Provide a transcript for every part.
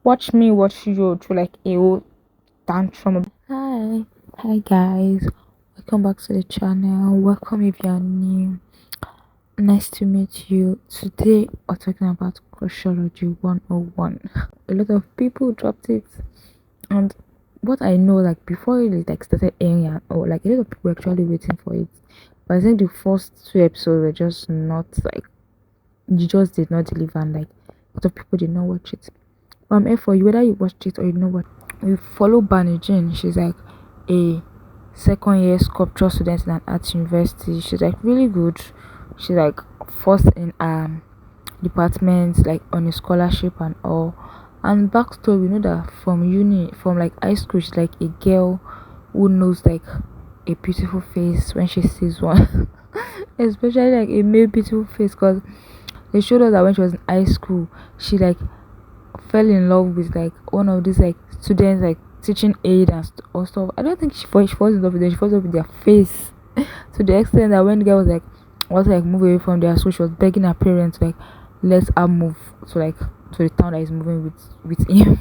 watch me watch you through like a whole tantrum. Hi guys, welcome back to the channel. Welcome if you are new. Nice to meet you. Today we're talking about Crushology 101. A lot of people dropped it, and what I know, like before it like started airing, or like a lot of people were actually waiting for it. But I think the first two episodes were just not like, you just did not deliver, and like a lot of people did not watch it. But I'm here for you, whether you watched it or you know what. We follow Barney Jane. She's like a second year sculpture student in an arts university. She's like really good. She's like first in department, like on a scholarship and all. And backstory, we know that from uni, from like high school, she's like a girl who knows like a beautiful face when she sees one. Especially like a male beautiful face, because they showed us that when she was in high school, she like fell in love with like one of these like students, like teaching aid and or stuff. I don't think she falls in love with them. She falls in love with their face to the extent that when the guy was like move away from their school, she was begging her parents like let her move to like to the town that is moving with him.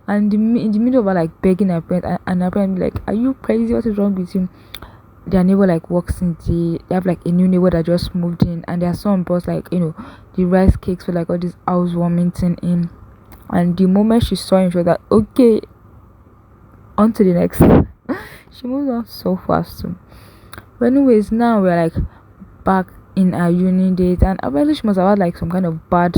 And in the middle of her like begging her parents, and her parents be like, "Are you crazy? What is wrong with you?" Their neighbor like works in they have like a new neighbor that just moved in, and their son brought like the rice cakes for like all this housewarming thing in. And the moment she saw him, she was like, okay, on to the next. She moved on so fast too. But anyways, now we're like back in our uni days, and apparently she must have had like some kind of bad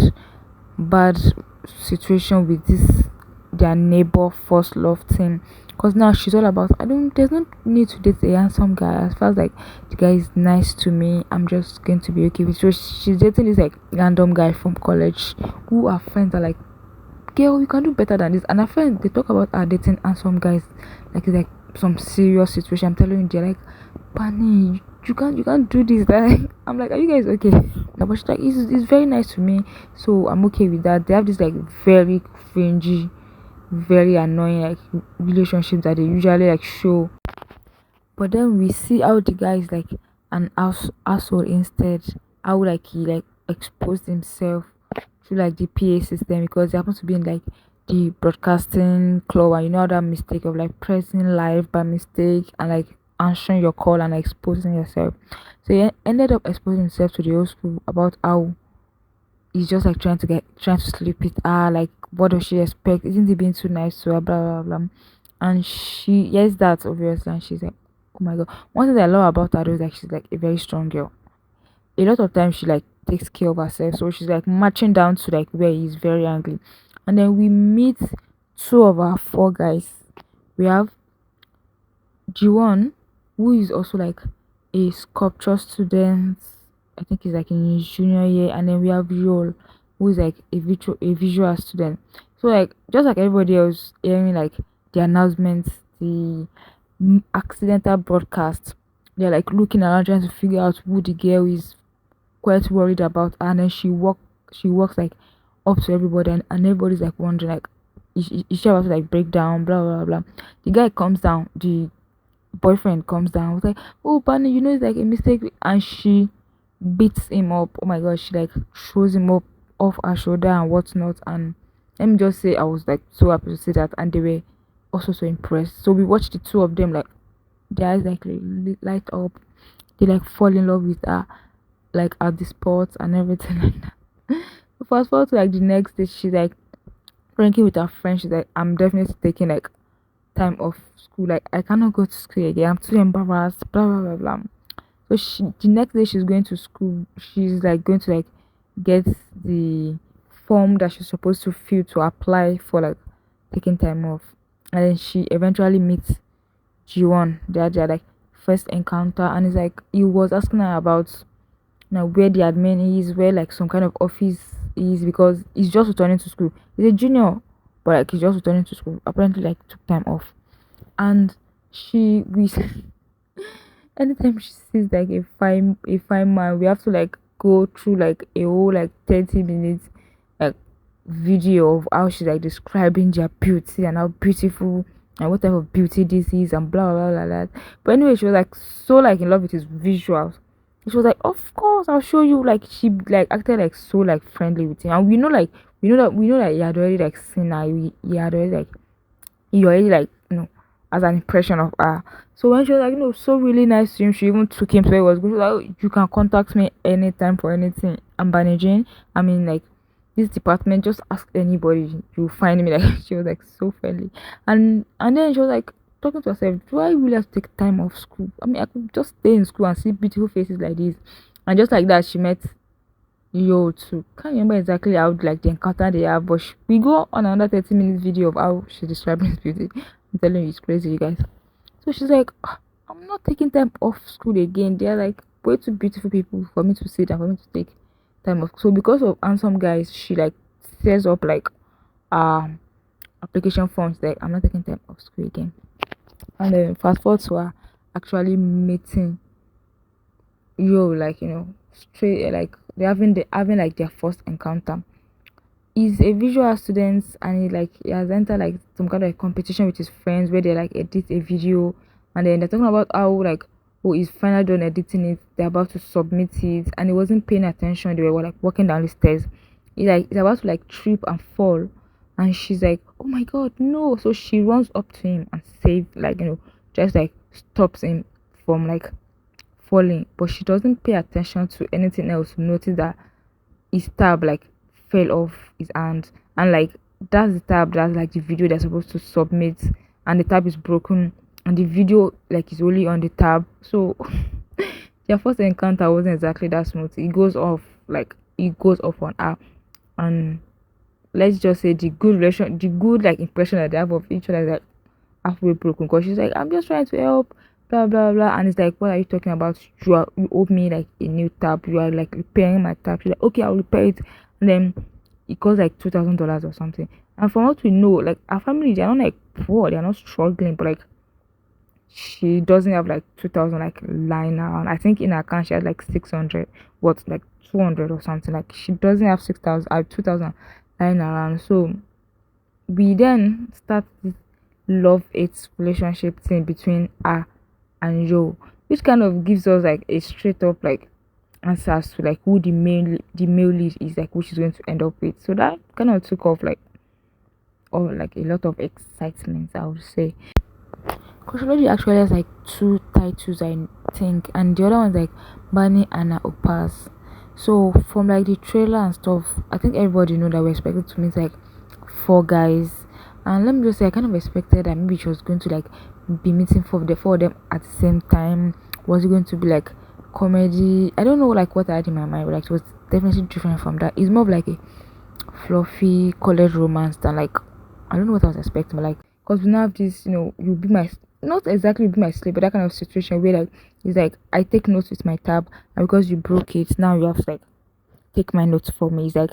situation with this their neighbor first love thing. Because now she's all about, there's no need to date a handsome guy. As far as like the guy is nice to me, I'm just going to be okay with. So she's dating this like random guy from college who are friends are like, girl, you can do better than this. And her friends, they talk about her dating and some guys like it's like some serious situation. I'm telling you, they're like, Bunny, you can't do this. Like, I'm like, are you guys okay? No, but she's like, it's very nice to me, so I'm okay with that. They have this like very cringy, very annoying like relationships that they usually like show. But then we see how the guy is like an asshole instead. How like he like exposed himself through like the PA system, because he happens to be in like the broadcasting club, and you know that mistake of like pressing live by mistake and like answering your call and like, exposing yourself. So he ended up exposing himself to the whole school about how he's just like trying to sleep with her. Like, what does she expect? Isn't he being too nice to her? Blah blah blah. And she, yes, that's obvious. And she's like, oh my god. One thing that I love about her though is like she's like a very strong girl. A lot of times she like takes care of herself, so she's like marching down to like where he's very angry. And then we meet two of our four guys. We have G1, who is also like a sculpture student. I think he's like in his junior year. And then we have Yol, who is like a visual student. So like just like everybody else hearing like the announcements, the accidental broadcast, they're like looking around trying to figure out who the girl is, quite worried about. And then she walks like up to everybody, and everybody's like wondering like, is she about to like break down, blah blah blah. The guy comes down, the boyfriend comes down, was like, oh Barney, it's like a mistake, and she beats him up. Oh my god, she like throws him up off her shoulder and whatnot. And let me just say, I was like so happy to see that, and they were also so impressed. So we watched the two of them, like their eyes like light up. They like fall in love with her, like at the sports and everything like that. So fast forward to like the next day, she's like drinking with her friend. She's like, I'm definitely taking like time off school. Like, I cannot go to school again. I'm too embarrassed. Blah blah blah blah. So the next day she's going to school. She's like going to like get the form that she's supposed to fill to apply for like taking time off. And then she eventually meets G1. They're like first encounter, and it's like he was asking her about now where the admin is, where like some kind of office is, because he's just returning to school. He's a junior, but like he's just returning to school. Apparently, like took time off, and we anytime she sees like a fine man, we have to like go through like a whole like 30 minutes like video of how she's like describing their beauty and how beautiful and what type of beauty this is and blah blah blah blah. But anyway, she was like so like in love with his visuals. She was like, of course, I'll show you. Like she like acted like so like friendly with him, and we know like we know that you had already like seen her, you already like as an impression of her. So when she was like, so really nice to him, she even took him to where he was going. She was like, "Oh, you can contact me anytime for anything. I'm managing. I mean, like this department, just ask anybody, you'll find me." Like she was like so friendly. And then she was like talking to herself, do I really have to take time off school? I mean, I could just stay in school and see beautiful faces like this. And just like that, she met Yo too. Can't remember exactly how like the encounter they have, but we go on another 30 minutes video of how she described his beauty. I'm telling you, it's crazy, you guys. So she's like, "Ah, I'm not taking time off school again. They're like way too beautiful people for me to sit and for me to take time off." So because of handsome guys, she like says up like um application forms like, I'm not taking time off school again. And then fast forward to her actually meeting like straight like having like their first encounter. He's a visual student and he has entered like some kind of competition with his friends where they like edit a video, and then they're talking about how like, oh, he's finally done editing it, they're about to submit it, and he wasn't paying attention. They were like walking down the stairs. He's about to like trip and fall, and she's like, oh my god, no. So she runs up to him and save like just like stops him from like falling, but she doesn't pay attention to anything else to notice that his tab like fell off his hand, and like that's the tab that's like the video they're supposed to submit, and the tab is broken, and the video like is only on the tab. So their first encounter wasn't exactly that smooth. It goes off on her, and let's just say the good like impression that they have of each other is like halfway broken, because she's like, I'm just trying to help, blah blah blah, and it's like, what are you talking about? You owe me like a new tab, you are like repairing my tab. She's like, okay, I'll repair it. And then it costs like $2,000 or something. And from what we know, like our family, they're not like poor, they're not struggling, but like she doesn't have like 2,000 like lying around. I think in her account she has like 600, what, like 200 or something. Like she doesn't have 6,000 2,000 lying around. So we then start this love hate relationship thing between her and Joe, which kind of gives us like a straight up like answers to like who the male lead is, like who she's going to end up with. So that kind of took off like or like a lot of excitement, I would say. Crushology actually has like two titles, I think, and the other one's like Bunny and Opas. So from like the trailer and stuff, I think everybody know that we're expected to meet like four guys. And let me just say, I kind of expected that maybe she was going to like be meeting the four of them at the same time. Was it going to be like comedy? I don't know like what I had in my mind, but like it was definitely different from that. It's more of like a fluffy college romance than like, I don't know what I was expecting, but like, because we now have this, you be my, not exactly be my slave, but that kind of situation where like it's like I take notes with my tab, and because you broke it, now you have to like take my notes for me. It's like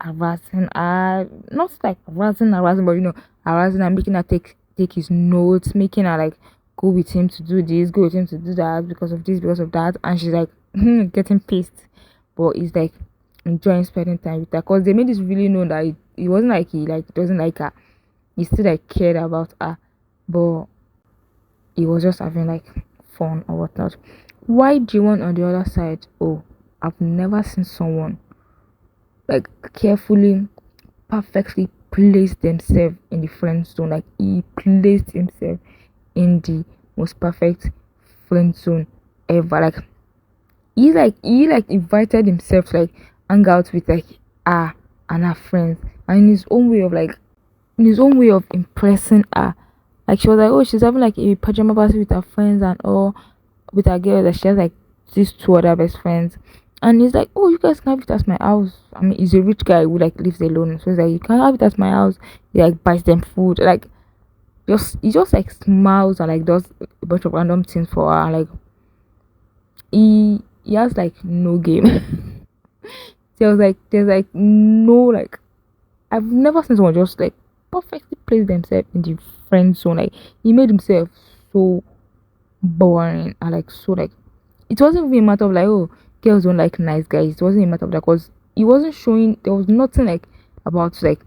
harassing, not like harassing, but harassing and making her take his notes, making her like go with him to do this, go with him to do that because of this, because of that, and she's like getting pissed, but it's like enjoying spending time with her, because they made this really known that it wasn't like he like doesn't like her, he still like cared about her, but he was just having like fun or whatnot. Why do you want on the other side? Oh, I've never seen someone like carefully, perfectly place themselves in the friend zone. Like he placed himself in the most perfect friend zone ever. Like he invited himself to like hang out with like her and her friends, and in his own way of impressing her. Like she was like, oh, she's having like a pajama party with her friends and all, with her girls, that she has like these two other best friends. And he's like, oh, you guys can have it at my house. I mean, he's a rich guy who like lives alone. So he's like, you can have it at my house. He like buys them food. Like he just like smiles and like does a bunch of random things for her. And like he has like no game. There's like no like, I've never seen someone just like perfectly place themselves in the friend zone. Like he made himself so boring and like so like, it wasn't even a matter of like, oh, girls don't like nice guys. It wasn't a matter of that, because he wasn't showing, there was nothing like about like,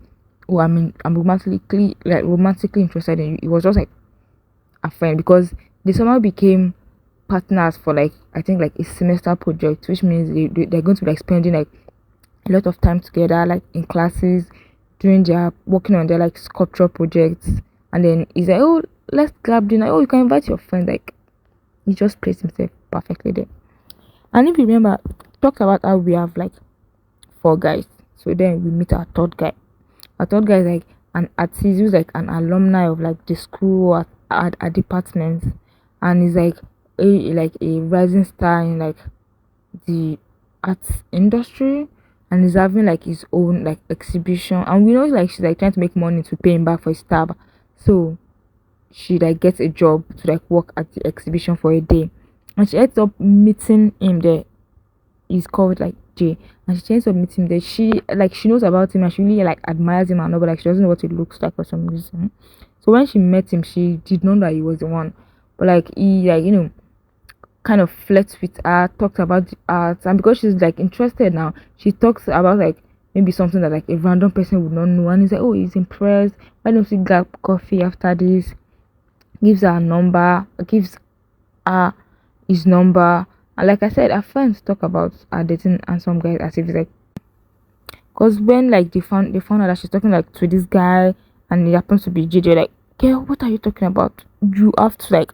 oh, I mean, I'm romantically interested in you. It was just like a friend, because they somehow became partners for like, I think like a semester project, which means they're going to be like spending like a lot of time together, like in classes, doing their working on their like sculpture projects. And then he's like, oh, let's grab dinner. Oh, you can invite your friend. Like, he just placed himself perfectly there. And if you remember, talked about how we have like 4 guys. So then we meet our third guy. Our third guy is like an artist who's like an alumni of like the school at departments, and he's like a rising star in like the arts industry, and he's having like his own like exhibition. And we know like she's like trying to make money to pay him back for his tab, so she like gets a job to like work at the exhibition for a day, and she ends up meeting him there. He's called like Jay, and she ends up meeting him there. She knows about him, and she really like admires him and all, but like she doesn't know what he looks like for some reason. So when she met him, she did not know that he was the one, but like he like kind of flirts with her, talks about the art, and because she's like interested now, she talks about like maybe something that like a random person would not know, and he's like, oh, he's impressed. Why don't we grab coffee after this? Gives her a number, gives her his number. And like I said, her friends talk about her dating and some guys as if it's like, because when like they found out that she's talking like to this guy, and it happens to be JJ, like, girl, what are you talking about? You have to like,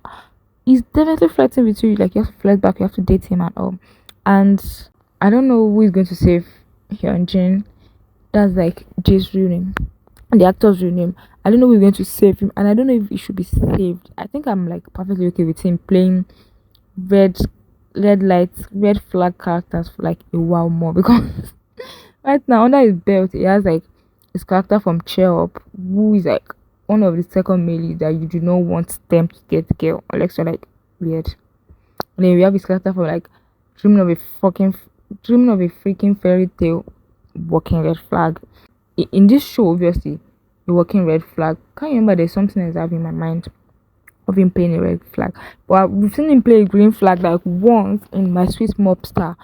he's definitely flirting with you. Like, you have to flirt back, you have to date him and all. And I don't know who is going to save Hyunjin. That's like Jay's real name, the actor's real name. I don't know who's going to save him, and I don't know if he should be saved. I think I'm like perfectly okay with him playing red red lights, red flag characters for like a while more, because right now under his belt he has like his character from Cheer Up, who is like one of the second male leads that you do not want them to get girl unless you're like weird. And then we have his character from like dreaming of a freaking fairy tale, walking red flag. In this show, obviously, the walking red flag. Can't remember, there's something else I have in my mind of him playing a red flag. But we've seen him play a green flag like once in My Sweet Mobster.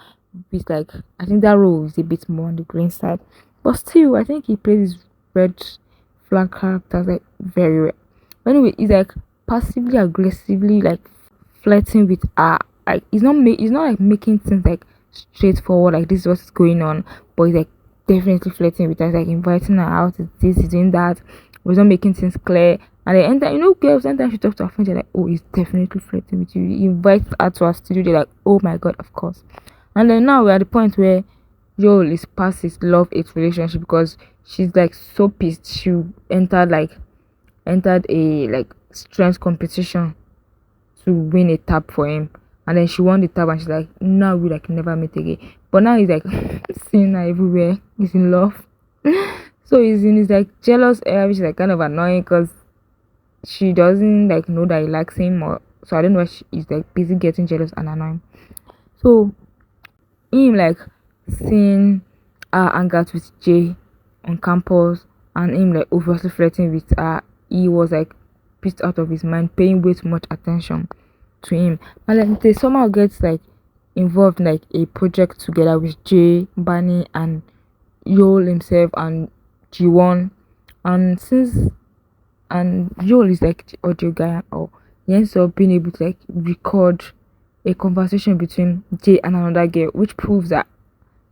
With like, I think that role is a bit more on the green side. But still, I think he plays red flag characters like very well. But anyway, he's like passively aggressively like flirting with her. Like he's not like making things like straightforward, like this is what's going on, but he's like definitely flirting with her. He's like inviting her out, he's doing that. He's not making things clear. And then enter, girls, anytime she talks to her friends, they're like, oh, he's definitely flirting with you. He invites her to our studio, they're like, oh my god, of course. And then now we're at the point where Joel is past his love-hate relationship, because she's like so pissed. She entered a like strength competition to win a tab for him, and then she won the tab, and she's like, now we like never meet again. But now he's like seeing her everywhere, he's in love. So he's in his like jealous era, which is like kind of annoying, because she doesn't like know that he likes him, or so I don't know why she's like busy getting jealous and annoying. So him like seeing her hang out with Jay on campus, and him like obviously flirting with her, he was like pissed out of his mind, paying way too much attention to him. And like they somehow gets like involved in like a project together with Jay, Barney, and Yoel himself, and G1. And Joel is like the audio guy and all, he ends up being able to like record a conversation between Jay and another girl, which proves that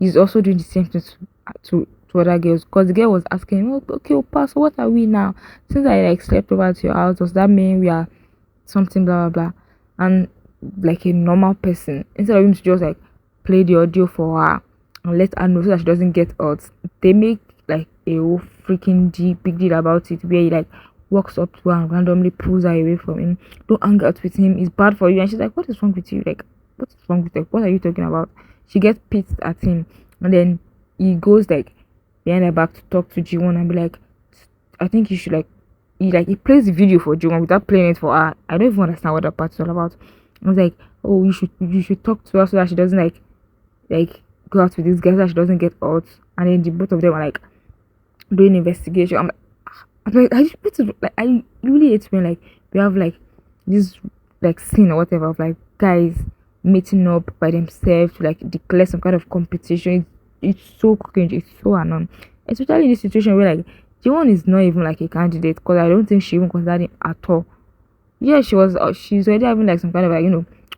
he's also doing the same thing to other girls. Because the girl was asking him, oh, okay, Opa, so what are we now? Since I like slept over to your house, does that mean we are something, blah blah blah? And like a normal person, instead of him to just like play the audio for her and let her know so that she doesn't get hurt, they make like a whole freaking big deal about it, where he like walks up to her and randomly pulls her away from him. Don't hang out with him, it's bad for you. And she's like, what is wrong with you? Like, what's wrong with you? What are you talking about? She gets pissed at him, and then he goes like behind her back to talk to G1 and be like, I think you should like he plays the video for G1 without playing it for her. I don't even understand what that part is all about. I was like, oh, you should talk to her so that she doesn't like go out with this guy, so that she doesn't get out. And then the both of them are like doing investigation. I'm like, I really hate when like we have like this like scene or whatever of like guys meeting up by themselves to like declare some kind of competition. It's so cringe, it's so annoying, especially in this situation where like Jiwon is not even like a candidate, because I don't think she even considered him at all. Yeah, she's already having like some kind of like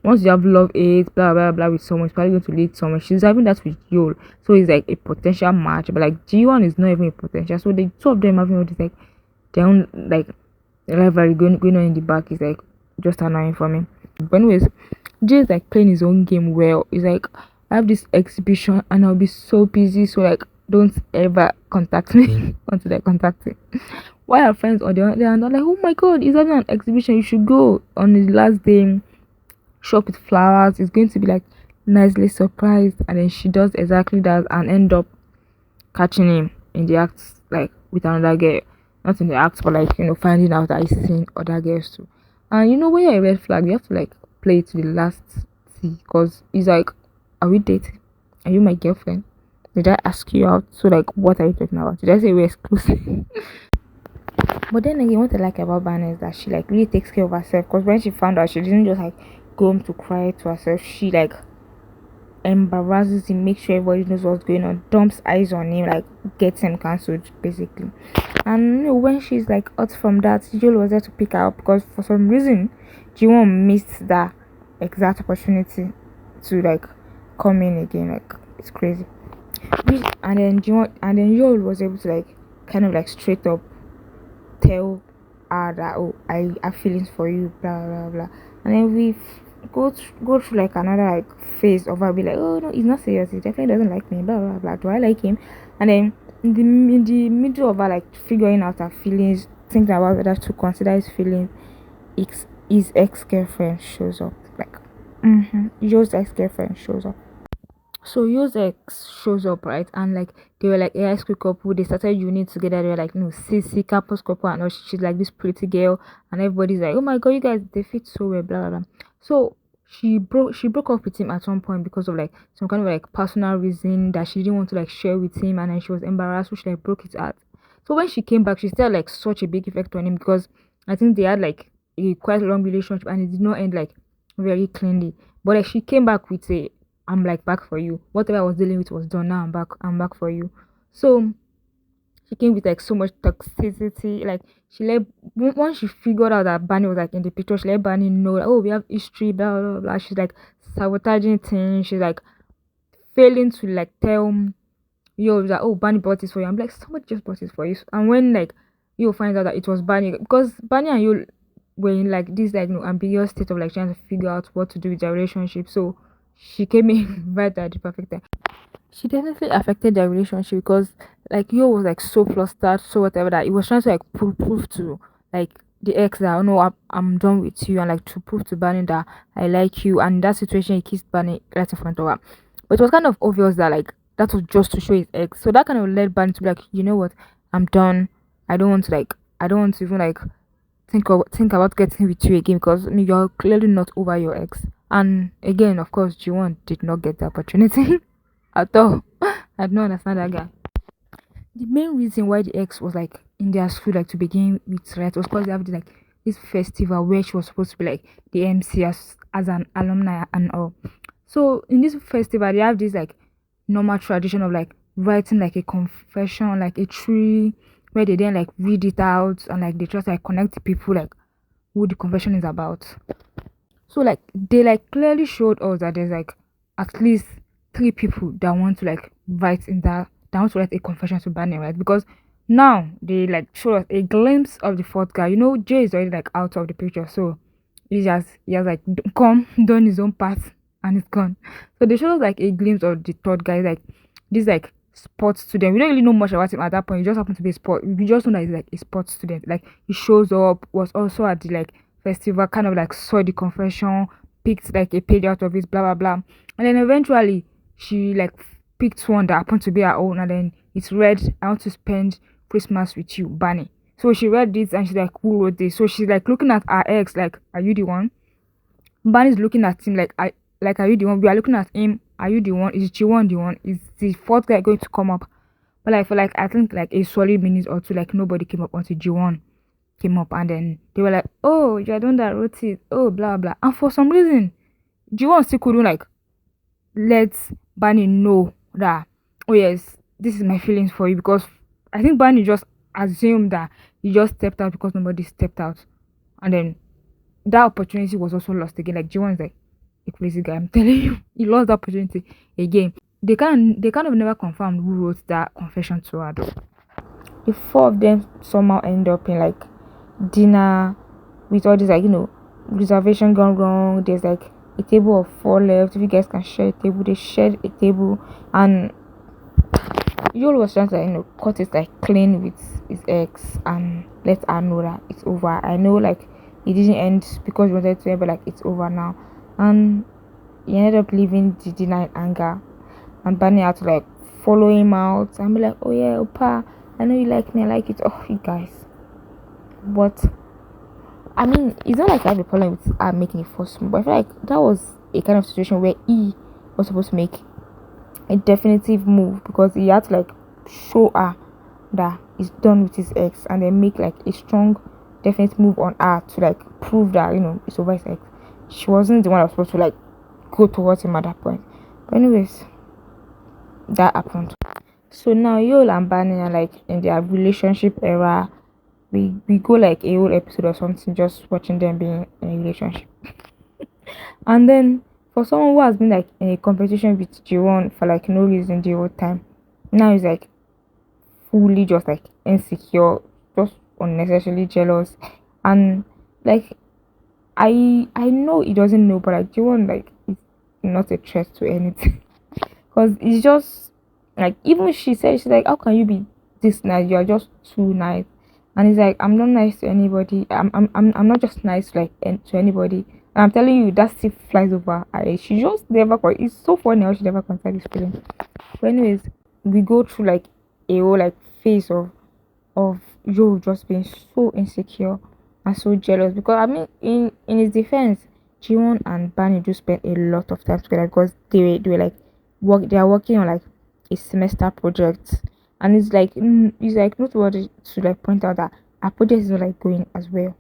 once you have love hate, blah blah blah with someone, it's probably going to lead somewhere. She's having that with Yul, so it's like a potential match, but like G1 is not even a potential. So the two of them having all this like their own like rivalry going on in the back is like just annoying for me. But anyways, Jay is like playing his own game well. He's like, I have this exhibition and I'll be so busy, so like don't ever contact me until they contact me. Why our friends on the other hand are like, oh my god, is that an exhibition? You should go on the last day, shop with flowers. It's going to be like nicely surprised, and then she does exactly that and end up catching him in the act, like with another girl. Not in the act, but like finding out that he's seeing other girls too. And when you're a red flag, you have to like play it to the last T, because he's like, are we dating? Are you my girlfriend? Did I ask you out? So like, what are you talking about? Did I say we're exclusive? But then again, what I like about Banner is that she like really takes care of herself. Because when she found out, she didn't just like go home to cry to herself. She like embarrasses him, makes sure everybody knows what's going on, dumps eyes on him, like gets him cancelled basically. And when she's like out from that, Joel was there to pick her up because for some reason Jiwon missed that exact opportunity to like come in again. Like it's crazy. And then Joel was able to like kind of like straight up tell her that, oh, I have feelings for you, blah blah blah. And then we go through like another like phase of her be like, oh no, he's not serious, he definitely doesn't like me, blah blah blah. Do I like him? And then in the middle of her like figuring out her feelings, thinking about whether to consider his feelings, his ex-girlfriend shows up. Like Yo's ex-girlfriend shows up. So Yo's ex shows up, right? And like they were like a high school couple. They started uni together. They were like, no, CC campus couple, and all. She's like this pretty girl, and everybody's like, oh my god, you guys they fit so well, blah blah blah. So she broke up with him at one point because of like some kind of like personal reason that she didn't want to like share with him, and then she was embarrassed, so she like broke it out. So when she came back, she still had, like such a big effect on him because I think they had like a quite long relationship, and it did not end like very cleanly. But like she came back with a, I'm like back for you. Whatever I was dealing with was done. Now I'm back. I'm back for you. So she came with like so much toxicity. Like she let once she figured out that Barney was like in the picture, she let Barney know that, oh, we have history, blah blah blah. She's like sabotaging things. She's like failing to like tell yo that, oh, Barney bought this for you. I'm like, somebody just bought this for you. And when like you find out that it was Barney, because Barney and you were in like this like ambiguous state of like trying to figure out what to do with their relationship. So she came in right at the perfect time. She definitely affected their relationship because like Yo was like so flustered, so whatever, that he was trying to like prove to like the ex that, oh no, I'm done with you, and like to prove to Barney that I like you. And in that situation he kissed Barney right in front of her. But it was kind of obvious that like that was just to show his ex. So that kind of led Barney to be like, you know what, I'm done. I don't want to even like think about getting with you again, because you're clearly not over your ex. And again, of course, G1 did not get the opportunity at all. I don't understand that guy. The main reason why the ex was like in their school like to begin with, right, was because they have this festival where she was supposed to be like the MC as an alumni and all. So in this festival they have this like normal tradition of like writing like a confession, like a tree, where they then like read it out and like they just like connect the people like who the confession is about. So like they like clearly showed us that there's like at least three people that want to like write in that want to write a confession to Barney, right? Because now they like show us a glimpse of the fourth guy. Jay is already like out of the picture, so he has like come done his own part and it's gone. So they showed us like a glimpse of the third guy, like this like sports student. We don't really know much about him at that point. He just happened to be a sport. We just know that he's like a sports student. Like he shows up, was also at the like festival, kind of like saw the confession, picked like a page out of it, blah blah blah. And then eventually she like picked one that happened to be her own, and then it's read, I want to spend Christmas with you, Barney. So she read this and she's like, who wrote this? So she's like looking at her ex, like, are you the one? Barney's looking at him like, are you the one? We are looking at him, are you the one? Is G1 the one? Is the fourth guy going to come up? But like for like I think like a solid minute or two, like nobody came up until G1 came up, and then they were like, oh, you're the one that wrote it, oh blah blah. And for some reason, G1 still couldn't like let Barney know that, oh yes, this is my feelings for you, because I think Barney just assumed that he just stepped out because nobody stepped out, and then that opportunity was also lost again. Like G1 is like, a crazy guy. I'm telling you, he lost that opportunity again. They kind of never confirmed who wrote that confession to her though. The four of them somehow end up in like dinner with all this like reservation gone wrong. There's like a table of four left. If you guys can share a table, they shared a table, and Yul was trying to cut it like clean with his ex and let her know that it's over. I know like it didn't end because he wanted to end, but like it's over now. And he ended up leaving the dinner in anger, and Barney had to like follow him out and be like, "Oh yeah, Opa, I know you like me, I like it." Oh, you guys, but I mean, it's not like I have a problem with her making a first move, but I feel like that was a kind of situation where he was supposed to make a definitive move because he had to like show her that he's done with his ex and then make like a strong definite move on her to like prove that it's over his ex. She wasn't the one that was supposed to like go towards him at that point. But anyways, that happened. So now Yul and Barney are like in their relationship era. We go like a whole episode or something just watching them being in a relationship. And then for someone who has been like in a competition with G1 for like no reason the whole time, now he's like fully just like insecure, just unnecessarily jealous, and like I know he doesn't know, but like G1 like is not a threat to anything because it's just like even she said she's like, how can you be this nice? You are just too nice. And he's like, I'm not nice to anybody. I'm not just nice to to anybody. And I'm telling you, that still flies over. She just never. It's so funny how she never considered this feeling. But anyways, we go through like a whole like phase of Joe just being so insecure and so jealous because I mean in his defense, Jiwon and Barney do spend a lot of time together because they were like they are working on like a semester project, and it's like not worthy to like point out that our project is not like going as well,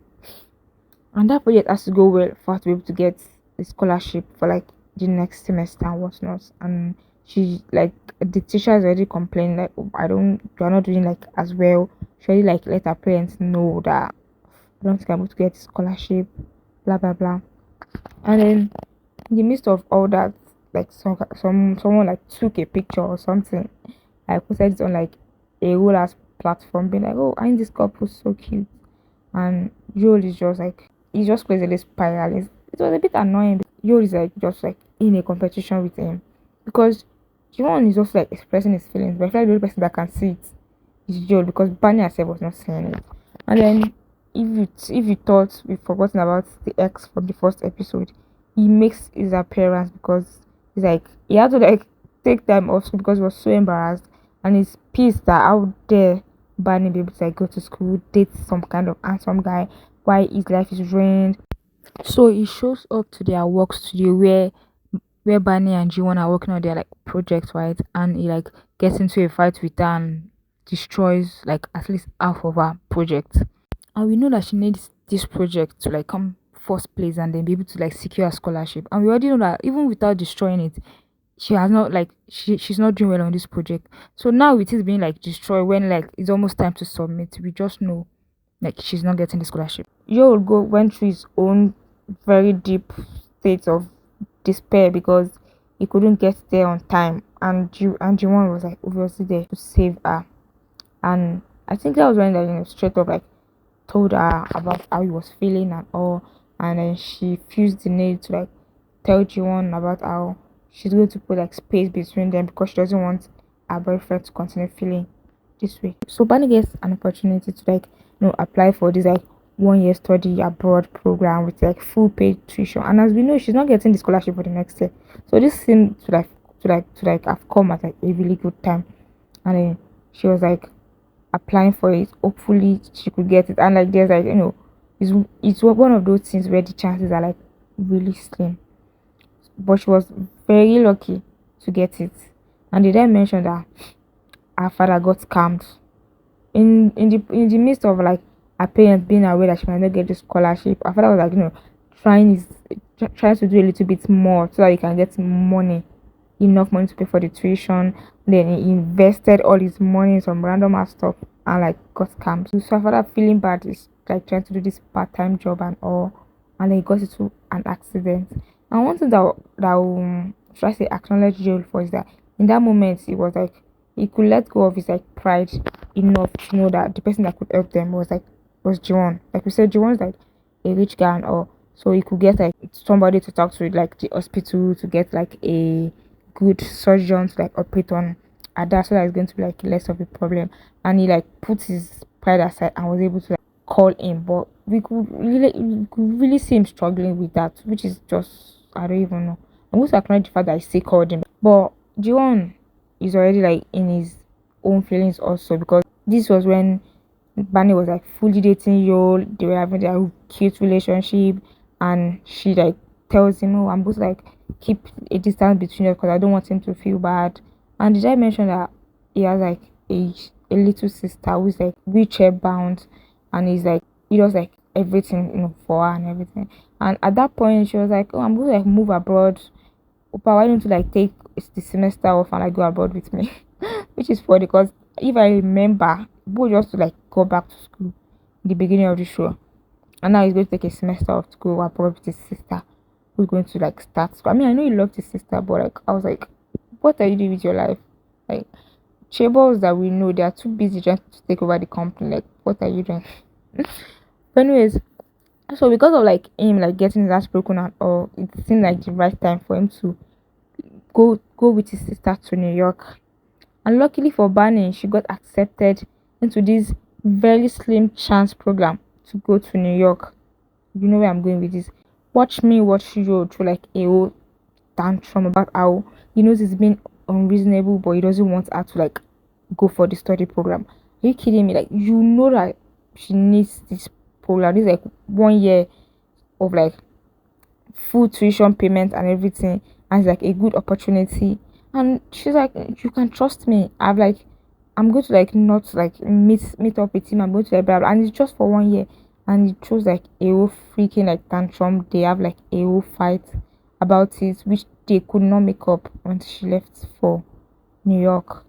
and that project has to go well for her to be able to get a scholarship for like the next semester and whatnot. And she like the teacher is already complaining like, oh, you're not doing like as well. She already like let her parents know that I don't think I'm able to get a scholarship, blah blah blah. And then in the midst of all that, like someone like took a picture or something. I posted it on like a whole ass platform, being like, "Oh, ain't this couple so cute?" And Joel is just like he just crazily spiraling. It was a bit annoying. Joel is like just like in a competition with him because Joel is also like expressing his feelings, but I feel like the only person that can see it is Joel because Barney herself was not saying it. And then if you thought we've forgotten about the ex from the first episode, he makes his appearance because he's like he had to like take time off school because he was so embarrassed and he's pissed that how dare Barney be able to like go to school, date some kind of handsome guy, why his life is ruined. So he shows up to their work studio where Barney and G1 are working on their like project, right? And he like gets into a fight with her and destroys like at least half of her project. And we know that she needs this project to like come first place and then be able to like secure a scholarship. And we already know that even without destroying it, she has not like she's not doing well on this project. So now it is being like destroyed when like it's almost time to submit. We just know like she's not getting the scholarship. Yo go went through his own very deep state of despair because he couldn't get there on time, and Jiwon was like obviously there to save her. And I think that was when they straight up like told her about how he was feeling and all, and then she feels the need to like tell Jiwon about how she's going to put like space between them because she doesn't want her boyfriend to continue feeling this way. So Barney gets an opportunity to like apply for this like 1 year study abroad program with like full paid tuition, and as we know she's not getting the scholarship for the next year. So this seemed to like have come at like a really good time, and then she was like applying for it. Hopefully she could get it, and like there's like it's one of those things where the chances are like really slim, but she was very lucky to get it. And they then mentioned that her father got scammed in the midst of like her parents being aware that she might not get the scholarship. Her father was like trying to do a little bit more so that he can get enough money to pay for the tuition. Then he invested all his money in some random ass stuff and like got scammed. So her father feeling bad is like trying to do this part-time job and all, and then he got into an accident. And one thing should I say acknowledge Joel for is that in that moment it was like he could let go of his like pride enough to know that the person that could help them was John. Like we said, John's like a rich guy and all. So he could get like somebody to talk to, like the hospital, to get like a good surgeon to like operate on Ada, so that it's going to be like less of a problem. And he like put his pride aside and was able to like call him. But we could really see him struggling with that, which is just, I don't even know. I'm going to acknowledge the fact that I still called him. But Jiwon is already like in his own feelings also, because this was when Barney was like fully dating Yo. They were having their cute relationship, and she like tells him, "Oh, I'm supposed to like keep a distance between us because I don't want him to feel bad." And did I mention that he has like a little sister who's like wheelchair bound, and he's like he does like everything for her and everything. And at that point, she was like, "Oh, I'm going to like move abroad. Opa, why don't you like take the semester off and like go abroad with me?" Which is funny because if I remember, Bo just to like go back to school in the beginning of the show, and now he's going to take a semester off to go abroad with his sister, who's going to like start school. I mean, I know he loved his sister, but like I was like, what are you doing with your life? Like chaebols that we know, they are too busy trying to take over the company. Like, what are you doing? But anyways, so because of like him like getting his ass broken and all, it seemed like the right time for him to go with his sister to New York. And luckily for Barney, she got accepted into this very slim chance program to go to New York. You know where I'm going with this. Watch me watch you through like a whole tantrum about how he knows he's being unreasonable, but he doesn't want her to like go for the study program. Are you kidding me? Like, you know that she needs this program. This is like 1 year of like full tuition payment and everything, and it's like a good opportunity. And she's like, you can trust me. I'm going to like not like meet up with him. I'm going to like blah, blah. And it's just for 1 year. And he chose like a whole freaking like tantrum. They have like a whole fight about it, which they could not make up until she left for New York.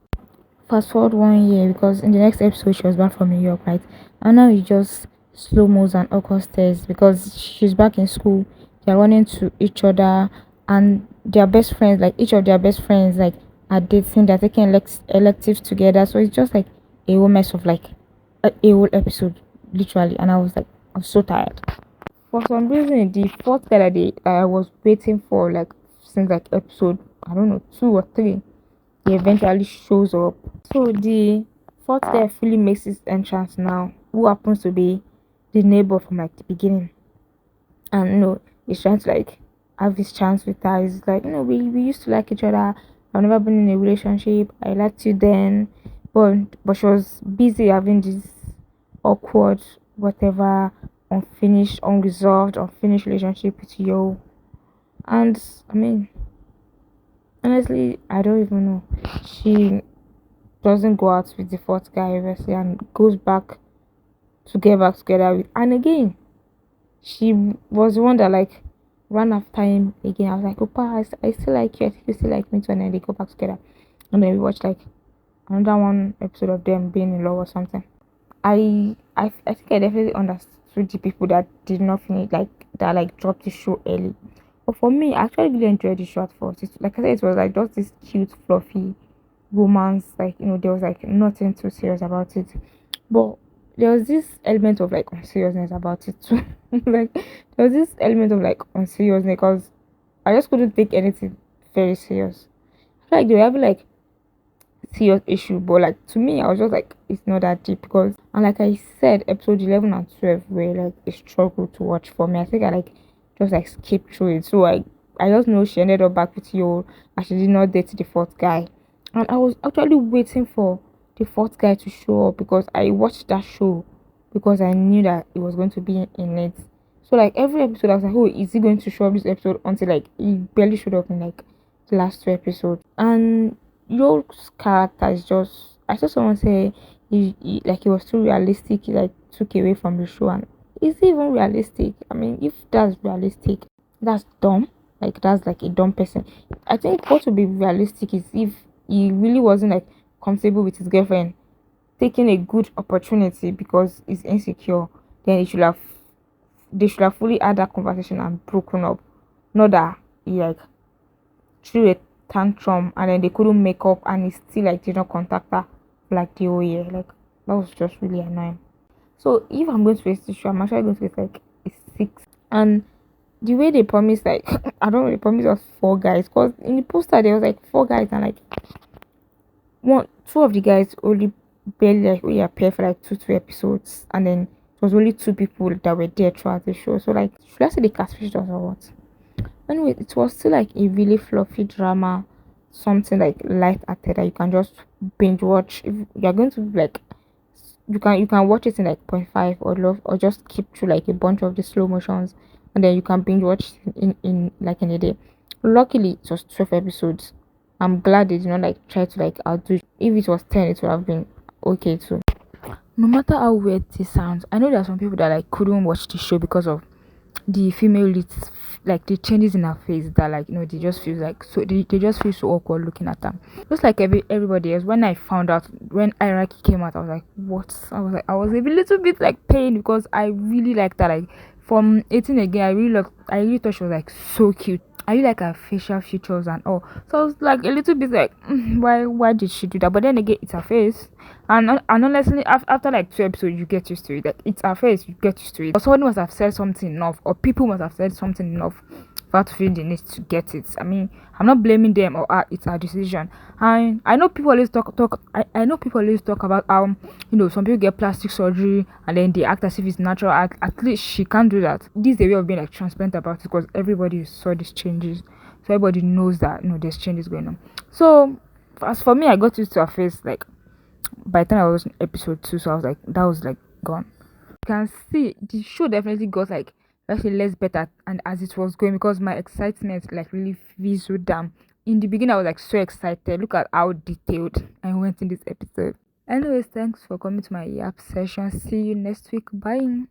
Fast forward 1 year, because in the next episode she was back from New York, right? And now it's just slow mo's and awkward stares because she's back in school. They're running to each other, and their best friends, like each of their best friends, like are dating. They're taking electives together, so it's just like a whole mess of like a whole episode, literally. And I was so tired. For some reason, the fourth guy that I was waiting for, like since like episode, I don't know, 2 or 3, he eventually shows up. So the fourth guy fully makes his entrance now, who happens to be the neighbor from like the beginning. And he's trying to like have this chance with her. He's like, we used to like each other. I've never been in a relationship. I liked you then, but she was busy having this awkward, whatever, unfinished, unresolved, unfinished relationship with you. And I mean, honestly, I don't even know. She doesn't go out with the fourth guy obviously and goes back to get back together with, and again she was the one that like ran after him again. I was like, Opa, I still like you, I think you still like me too. And then they go back together, and then we watched like another one episode of them being in love or something. I think I definitely understood the people that did not finish, like that like dropped the show early. But for me, I actually really enjoyed the show at first. Like I said, it was like just this cute fluffy romance. Like there was like nothing too serious about it, but there was this element of like unseriousness about it too. Like there was this element of like unseriousness because I just couldn't take anything very serious. I feel like they were having like serious issue, but like to me I was just like, it's not that deep. Because, and like I said, episode 11 and 12 were like a struggle to watch for me. I think I like just like skipped through it. So I just know she ended up back with you, and she did not date the fourth guy. And I was actually waiting for the fourth guy to show up because I watched that show because I knew that it was going to be in it. So like every episode I was like, oh, is he going to show up this episode? Until like he barely showed up in like the last 2 episodes. And your character is just, I saw someone say he was too realistic. He like took away from the show. And is it even realistic? I mean, if that's realistic, that's dumb. Like that's like a dumb person. I think what would be realistic is if he really wasn't like comfortable with his girlfriend taking a good opportunity because he's insecure, then they should have fully had that conversation and broken up. Not that he like threw a tantrum, and then they couldn't make up, and he still like did not contact her for, like the whole year. Like that was just really annoying. So if I'm going to face this show, I'm actually going to face like a six. And the way they promised, like I don't know, they promised us four guys, because in the poster there was like four guys, and like two of the guys only barely like only appeared for like two episodes, and then it was only two people that were there throughout the show. So like, should I say they catfished us or what? Anyway, it was still like a really fluffy drama, something like light hearted that you can just binge watch. If you're going to like, you can watch it in like point 0.5 or love, or just keep through like a bunch of the slow motions, and then you can binge watch in like in a day. Luckily it was 12 episodes. I'm glad they did not like try to like outdo. If it was 10, it would have been okay too. No matter how weird this sounds, I know there are some people that like couldn't watch the show because of the female leads, like the changes in her face, that like they just feel like, so they just feel so awkward looking at them, just like everybody else. When I found out, when Iraqi came out, I was like, what? I was a little bit like pain, because I really liked that. Like from 18 again, I really thought she was like so cute. I really like her facial features and all. So I was like a little bit like, why did she do that? But then again, it's her face. And honestly, after like 2 episodes, you get used to it. Like it's her face, you get used to it. Or someone must have said something enough, or people must have said something enough for her to feel the need to get it. I mean, I'm not blaming them or her, it's her decision. And I know people always talk. I know people always talk about how some people get plastic surgery and then they act as if it's natural. At least she can't do that. This is a way of being like transparent about it, because everybody saw these changes, so everybody knows that there's changes going on. So as for me, I got used to her face like by the time I was in episode 2, so I was like, that was like gone. You can see the show definitely got like actually less better, and as it was going, because my excitement like really fizzled down. In the beginning, I was like so excited. Look at how detailed I went in this episode. Anyways, thanks for coming to my yap session. See you next week. Bye.